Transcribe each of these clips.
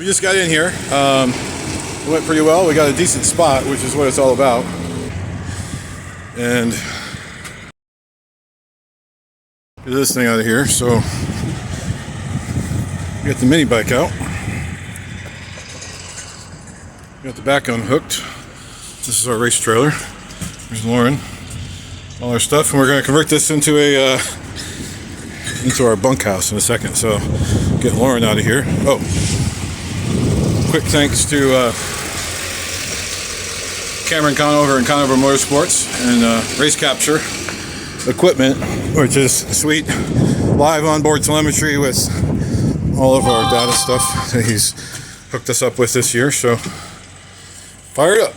We just got in here. It went pretty well. We got a decent spot, which is what it's all about. And get this thing out of here. So we got the mini bike out. We got the back unhooked. This is our race trailer. There's Lauren. All our stuff, and we're going to convert this into our bunkhouse in a second. So get Lauren out of here. Oh, quick thanks to Cameron Conover and Conover Motorsports and Race Capture equipment, which is sweet. Live onboard telemetry with all of our data stuff that he's hooked us up with this year. So fire it up.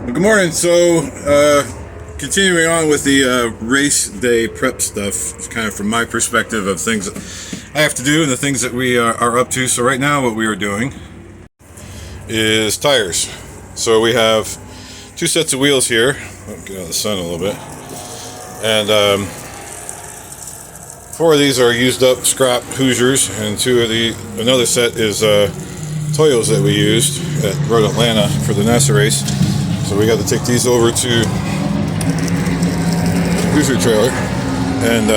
Good morning. So continuing on with the race day prep stuff, it's kind of from my perspective of things that I have to do and the things that we are up to. So right now what we are doing is tires. So we have 2 sets of wheels here. I'll get out of the sun a little bit. And 4 of these are used up scrap Hoosiers, and another set is Toyos that we used at Road Atlanta for the NASA race. So we got to take these over to the Hoosier trailer and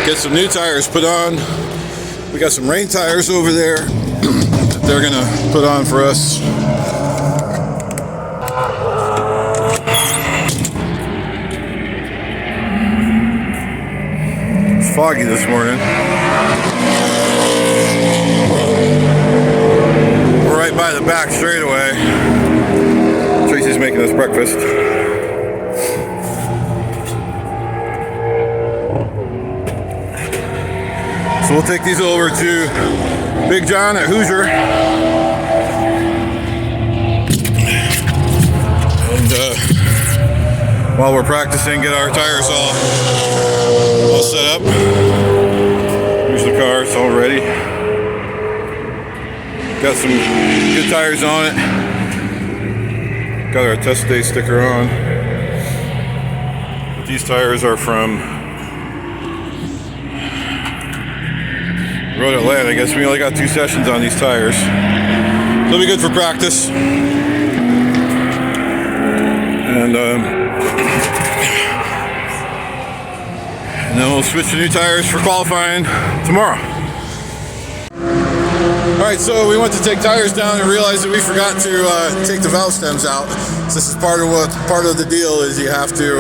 get some new tires put on. We got some rain tires over there that they're gonna put on for us. It's foggy this morning. We're right by the back straightaway. Tracy's making us breakfast. So we'll take these over to Big John at Hoosier. And while we're practicing, get our tires all set up. Here's the car, it's all ready. Got some good tires on it. Got our test day sticker on. But these tires are from Road Atlanta. I guess we only got 2 sessions on these tires. They'll be good for practice. And then we'll switch to new tires for qualifying tomorrow. Alright, so we went to take tires down and realized that we forgot to take the valve stems out. So this is part of the deal is you have to,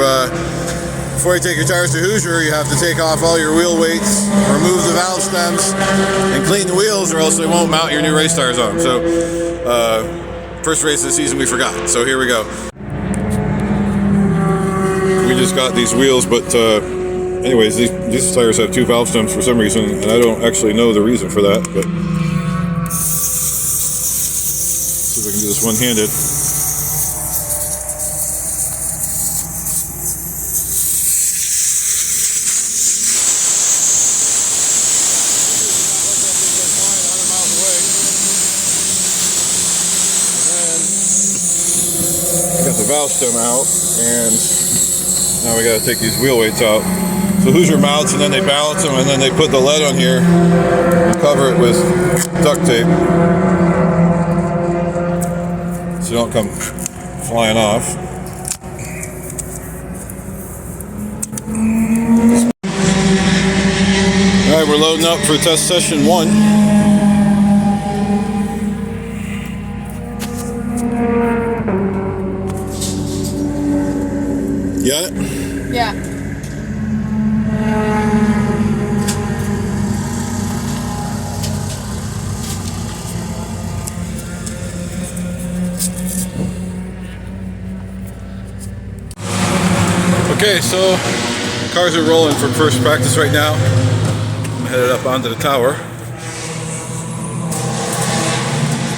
before you take your tires to Hoosier, you have to take off all your wheel weights, remove the valve stems, and clean the wheels, or else they won't mount your new race tires on. So, first race of the season we forgot, so here we go. We just got these wheels, but anyways, these tires have 2 valve stems for some reason, and I don't actually know the reason for that, but see if I can do this one-handed. Got the valve stem out, and now we got to take these wheel weights out. So Hoosier mounts, and then they balance them, and then they put the lead on here, cover it with duct tape, so you don't come flying off. All right, we're loading up for test session 1. Got it? Yeah. Okay, so cars are rolling for first practice right now. I'm headed up onto the tower.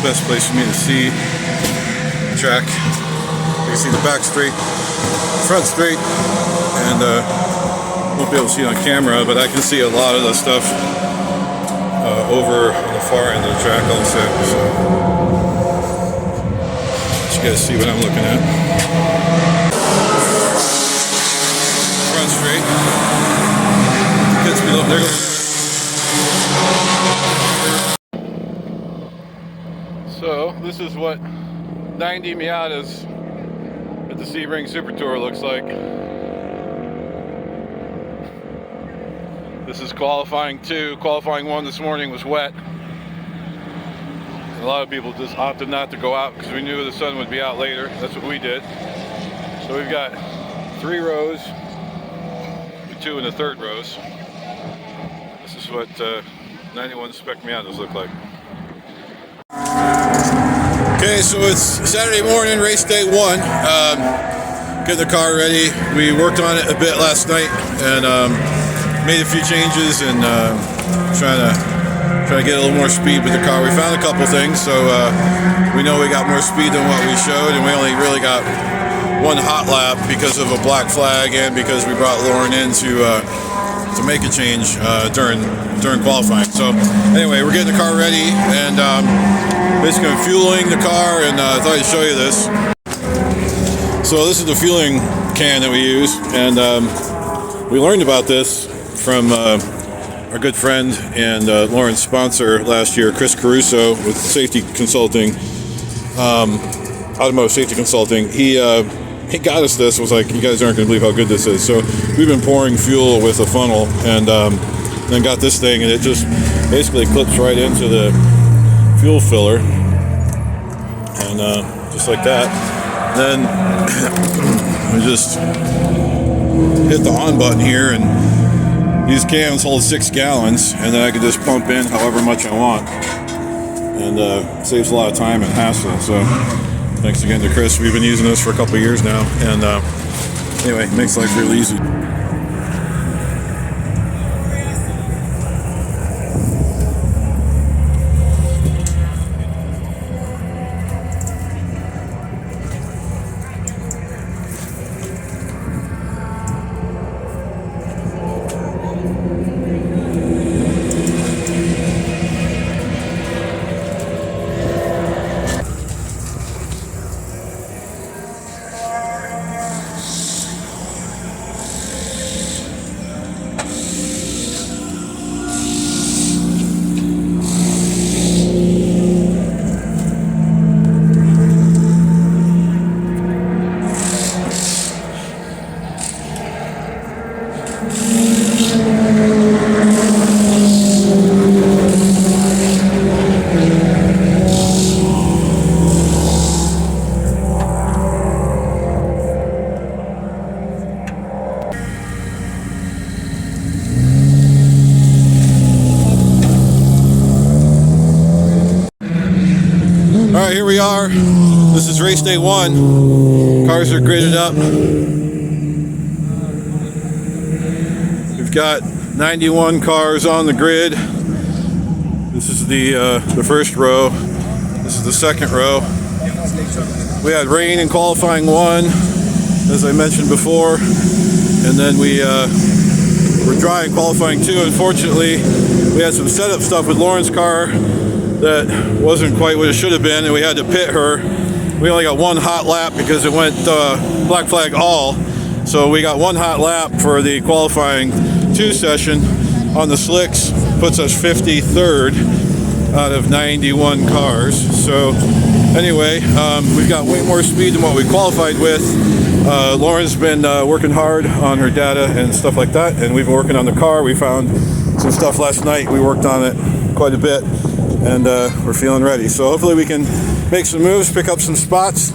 Best place for me to see the track. You can see the back straight, front straight, and won't be able to see it on camera, but I can see a lot of the stuff over on the far end of the track also. So let you guys see what I'm looking at. Front straight. Pits below. There goes. So this is what 90 Miatas at the Sebring Super Tour looks like. This is qualifying 2. Qualifying 1 this morning was wet. A lot of people just opted not to go out because we knew the sun would be out later. That's what we did. So we've got 3 rows, 2 in the third rows. This is what 91 Spec Miatas look like. Okay, so it's Saturday morning, race day 1. Getting the car ready. We worked on it a bit last night and made a few changes and trying to get a little more speed with the car. We found a couple things, so we know we got more speed than what we showed, and we only really got 1 hot lap because of a black flag and because we brought Lauren in to make a change during qualifying. So anyway, we're getting the car ready and basically fueling the car, and I thought I'd show you this. So this is the fueling can that we use, and we learned about this from our good friend and Lauren's sponsor last year, Chris Caruso with Safety Consulting, Automotive Safety Consulting. He got us this, was like, you guys aren't going to believe how good this is. So we've been pouring fuel with a funnel and then got this thing, and it just basically clips right into the fuel filler, and just like that. Then we just hit the on button here, and these cans hold 6 gallons, and then I can just pump in however much I want, and saves a lot of time and hassle. So thanks again to Chris. We've been using this for a couple of years now, and anyway, it makes life really easy. Alright, here we are. This is race day 1. Cars are gridded up. We've got 91 cars on the grid. This is the first row. This is the second row. We had rain in qualifying 1, as I mentioned before, and then we were dry in qualifying 2. Unfortunately, we had some setup stuff with Lauren's car that wasn't quite what it should have been, and we had to pit her. We only got 1 hot lap because it went black flag all. So we got 1 hot lap for the qualifying 2 session on the slicks. Puts us 53rd out of 91 cars. So anyway, we've got way more speed than what we qualified with. Lauren's been working hard on her data and stuff like that, and we've been working on the car. We found some stuff last night. We worked on it quite a bit, and we're feeling ready. So hopefully we can make some moves, pick up some spots,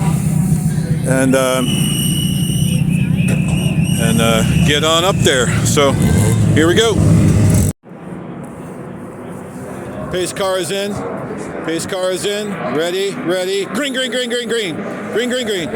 and get on up there. So here we go. Pace car is in. Pace car is in. Ready, ready. Green, green, green, green, green. Green, green, green.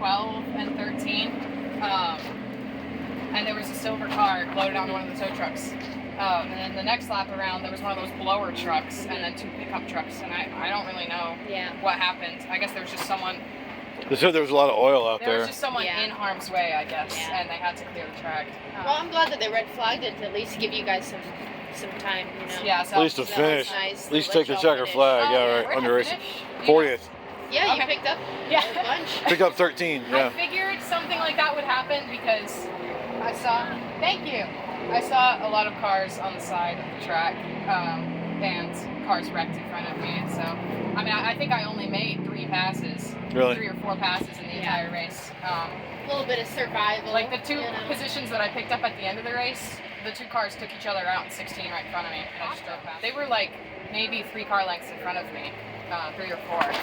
12 and 13. And there was a silver car loaded onto one of the tow trucks. And then the next lap around, there was one of those blower trucks and then 2 pickup trucks. And I don't really know what happened. I guess there was just someone... They said there was a lot of oil out there. There was just someone in harm's way, I guess, and they had to clear the track. Well, I'm glad that they red flagged it to at least give you guys some time, you know. Yeah, so at least to finish. Nice. At least take the checker flag. Right. On your race. 40th. Yeah, you picked up a bunch. Picked up 13. Yeah. I figured something like that would happen because I saw. Thank you. I saw a lot of cars on the side of the track, and cars wrecked in front of me. So, I mean, I think I only made 3 passes. Really? 3 or 4 passes in the entire race. A little bit of survival. Like the 2 positions that I picked up at the end of the race, the 2 cars took each other out in 16 right in front of me, and I just drove past. They were like maybe 3 car lengths in front of me, 3 or 4,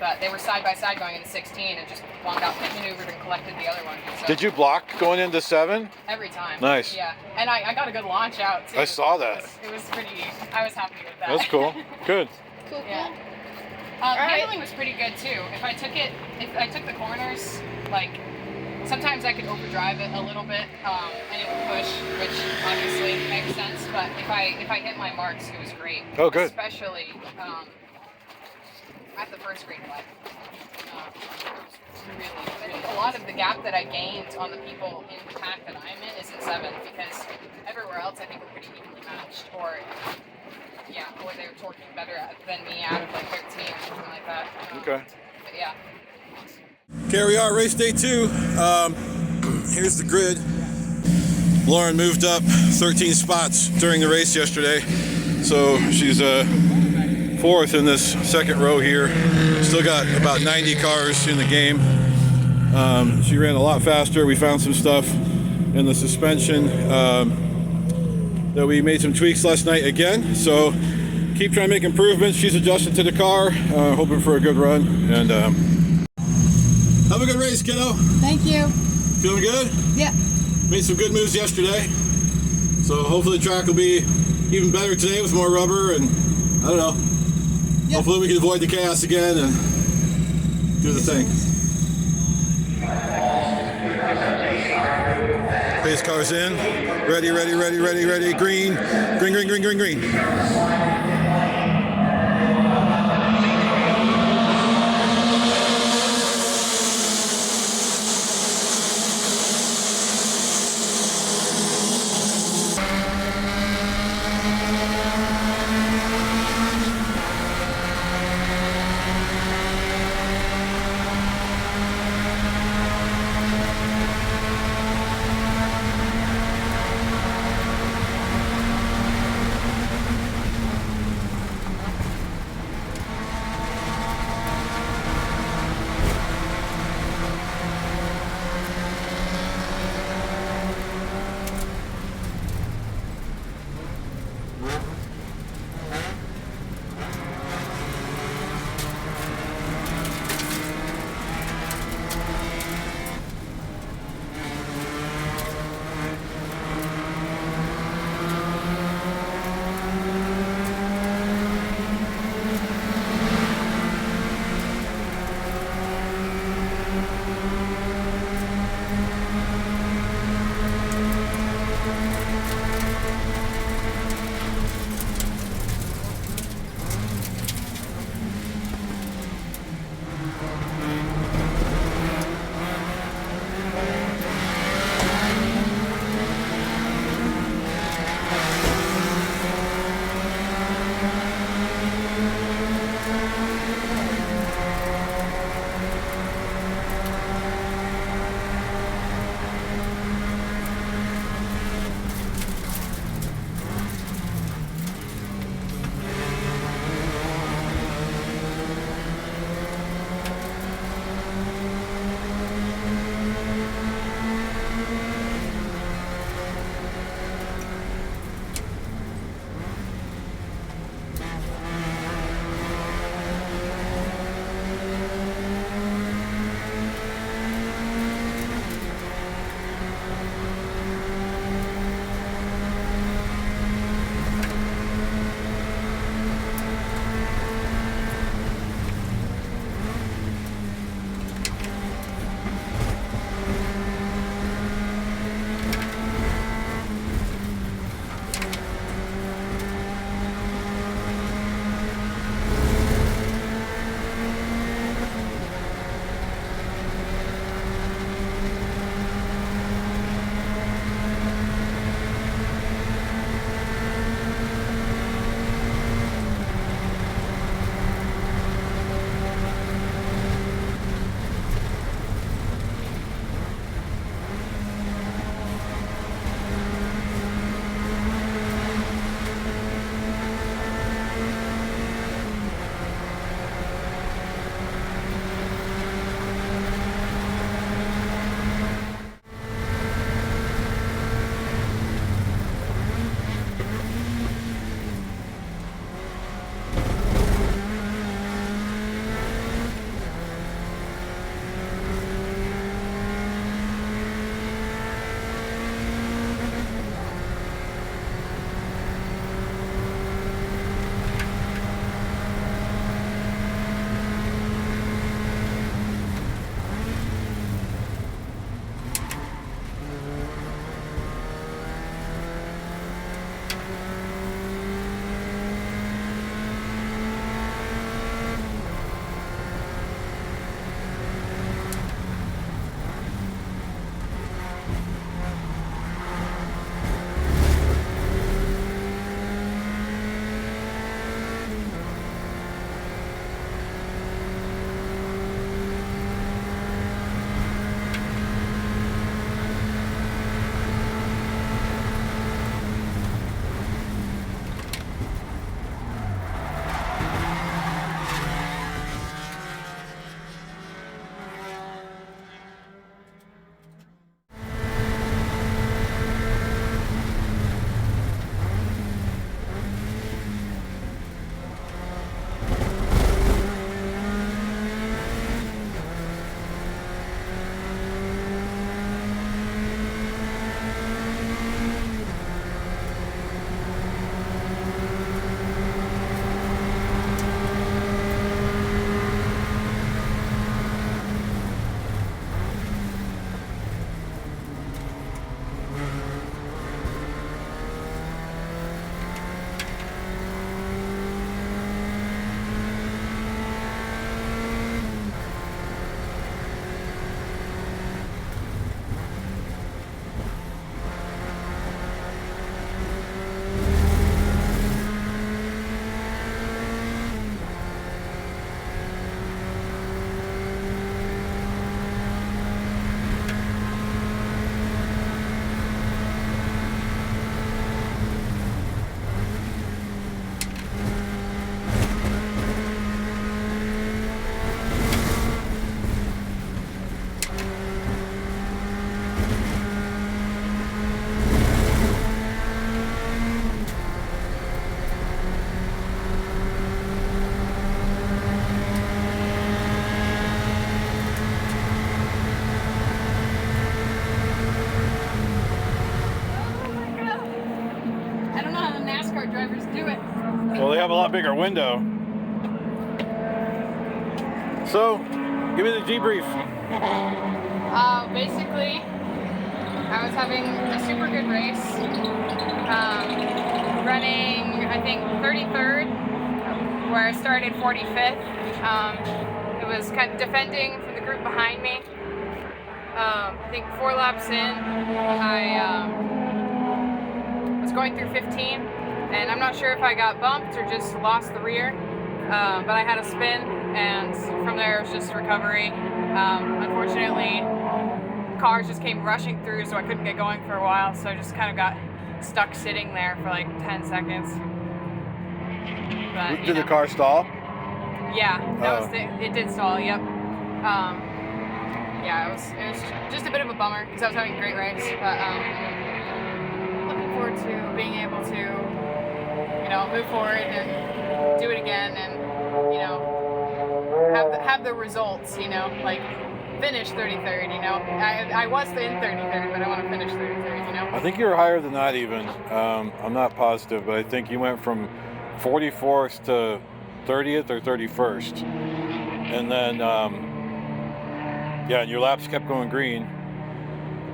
but they were side by side going into 16 and just one got maneuvered and collected the other one. So did you block going into 7? Every time. Nice. Yeah, and I got a good launch out too. I saw that. It was pretty. I was happy with that. That's cool. Good. Cool. Yeah. Handling was pretty good too. If I took the corners, like sometimes I could overdrive it a little bit, and it would push, which obviously makes sense. But if I hit my marks, it was great. Oh, good. Especially at the first green flag. Really, a lot of the gap that I gained on the people in the pack that I'm in is in 7, because everywhere else I think we're pretty evenly matched, or they were torquing better than me out of like 13 or something like that. Okay. But yeah. Okay, here we are, race day 2. Here's the grid. Lauren moved up 13 spots during the race yesterday, so she's 4th in this second row here. Still got about 90 cars in the game. She ran a lot faster. We found some stuff in the suspension that we made some tweaks last night again. So keep trying to make improvements. She's adjusted to the car, hoping for a good run. And have a good race, kiddo. Thank you. Feeling good? Yeah. Made some good moves yesterday. So hopefully the track will be even better today with more rubber, and I don't know. Yeah. Hopefully we can avoid the chaos again and do the thing. Pace cars in. Ready, ready, ready, ready, ready. Green. Green, green, green, green, green. lot bigger window. So, give me the debrief. Basically, I was having a super good race. Running, I think, 33rd, where I started 45th. It was kind of defending from the group behind me. I think 4 laps in, I was going through 15, and I'm not sure if I got bumped or just lost the rear, but I had a spin, and from there it was just recovery. Unfortunately, cars just came rushing through, so I couldn't get going for a while, so I just kind of got stuck sitting there for like 10 seconds. But, Did the car stall? Yeah, that was it did stall, yep. Yeah, it was just a bit of a bummer because I was having a great race, but looking forward to being able to, move forward and do it again, and have the results, like finish 33rd. I was in 33rd, but I want to finish 33rd. I think you were higher than that even. I'm not positive, but I think you went from 44th to 30th or 31st, and then. Yeah, and your laps kept going green,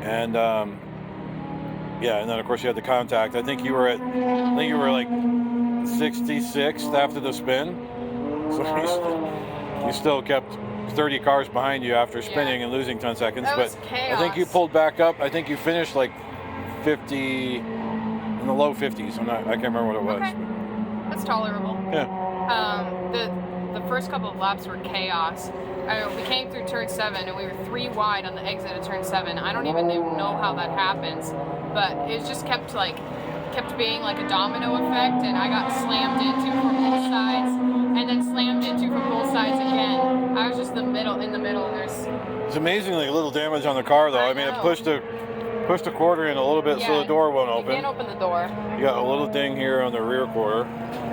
and yeah, and then of course you had the contact. I think you were like 66th after the spin, so you still kept 30 cars behind you after spinning and losing 10 seconds. That but was chaos. I think you pulled back up. I think you finished like 50 in the low 50s. I can't remember what it was. Okay. That's tolerable. Yeah. The first couple of laps were chaos. We came through turn 7 and we were 3 wide on the exit of turn 7. I don't even know how that happens, but it just kept being like a domino effect, and I got slammed into from both sides, and then slammed into from both sides again. I was just in the middle. It's amazingly little damage on the car, though. I mean, it pushed the quarter in a little bit, so the door won't open. You can't open the door. You got a little ding here on the rear quarter.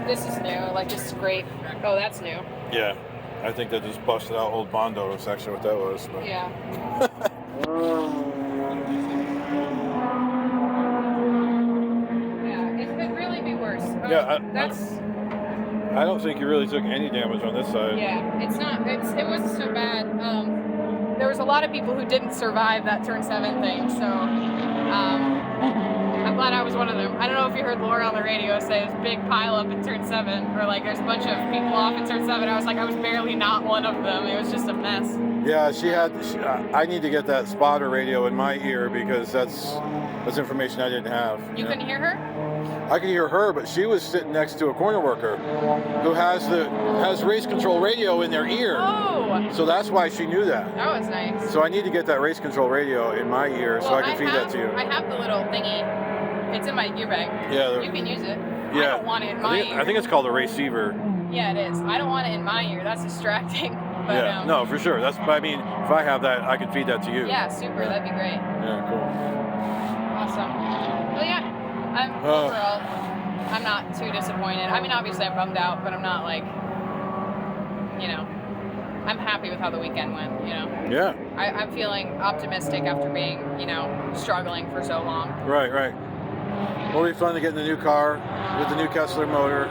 This is new, like this scrape. Oh, that's new. Yeah. I think that just busted out old Bondo. That's actually what that was. But. Yeah. Yeah, it could really be worse. Yeah, I don't think you really took any damage on this side. Yeah, it wasn't so bad. There was a lot of people who didn't survive that turn 7 thing, so I'm glad I was one of them. I don't know if you heard Laura on the radio say there's a big pile up in turn 7, or like there's a bunch of people off in turn 7. I was barely not one of them. It was just a mess. Yeah, I need to get that spotter radio in my ear because that's information I didn't have. You couldn't hear her? I could hear her, but she was sitting next to a corner worker who has race control radio in their ear. Oh. So that's why she knew that. That was nice. So I need to get that race control radio in my ear so I can feed that to you. I have the little thingy. It's in my gear bag. Yeah. You can use it. Yeah. I don't want it in my ear. I think it's called a receiver. Yeah, it is. I don't want it in my ear. That's distracting. But, yeah. No, for sure. If I have that, I can feed that to you. Yeah, super. Yeah. That'd be great. Yeah, cool. Awesome. Well, yeah. Overall, I'm not too disappointed. I mean, obviously I'm bummed out, but I'm not like, I'm happy with how the weekend went, Yeah. I'm feeling optimistic after being, struggling for so long. Right. It'll be fun to get in the new car with the new Kessler motor.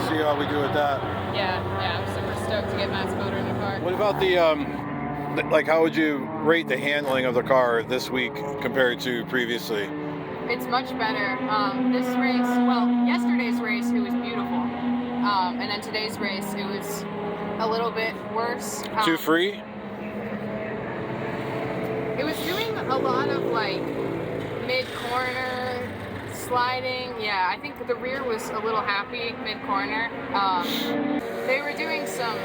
See how we do with that. Yeah, I'm super stoked to get Matt's motor in the car. What about how would you rate the handling of the car this week compared to previously? It's much better. Yesterday's race, it was beautiful. And then today's race, it was a little bit worse. Too free? It was doing a lot of mid-corner sliding. Yeah, I think the rear was a little happy mid-corner. They were doing some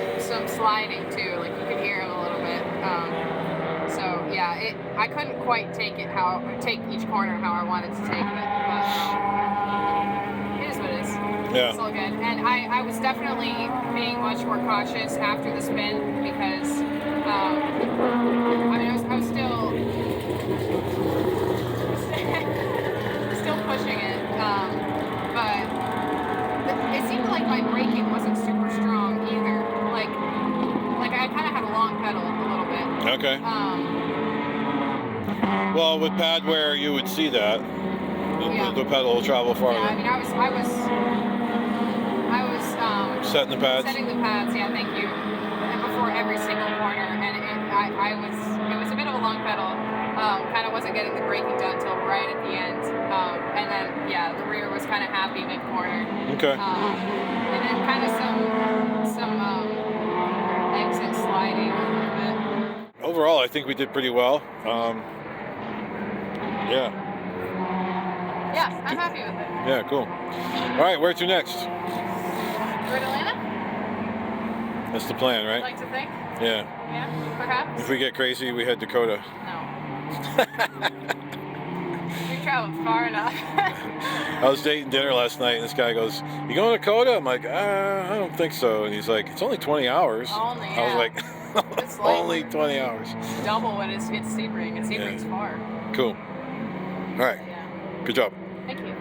sliding too, you could hear them a little bit. So yeah, I couldn't quite take each corner how I wanted to take it, but it is what it is. Yeah. It's all good. And I was definitely being much more cautious after the spin because I was still pushing it, but it seemed like my braking wasn't super strong either. I kind of had a long pedal a little bit. Okay. Well, with pad wear, you would see that. The pedal will travel farther. Yeah, I Setting the pads. Setting the pads, yeah, thank you. And before every single corner, and it was a bit of a long pedal. Kind of wasn't getting the braking done until right at the end, and then yeah, the rear was kind of happy mid corner. Okay. And then kind of some exit sliding a little bit. Overall, I think we did pretty well. Yeah. Yeah, I'm happy with it. Yeah, cool. All right, where to next? We're at Atlanta. That's the plan, I'd right? like to think. Yeah. Yeah, perhaps. If we get crazy, we head Dakota. No. We traveled far enough. I was dating dinner last night, and this guy goes, "You going to Dakota?" I'm like, I don't think so. And he's like, "It's only 20 hours." Only, I was yeah. like, It's like only 20 hours. double what it's Sebring, and Sebring's far. Cool. All right. Yeah. Good job. Thank you.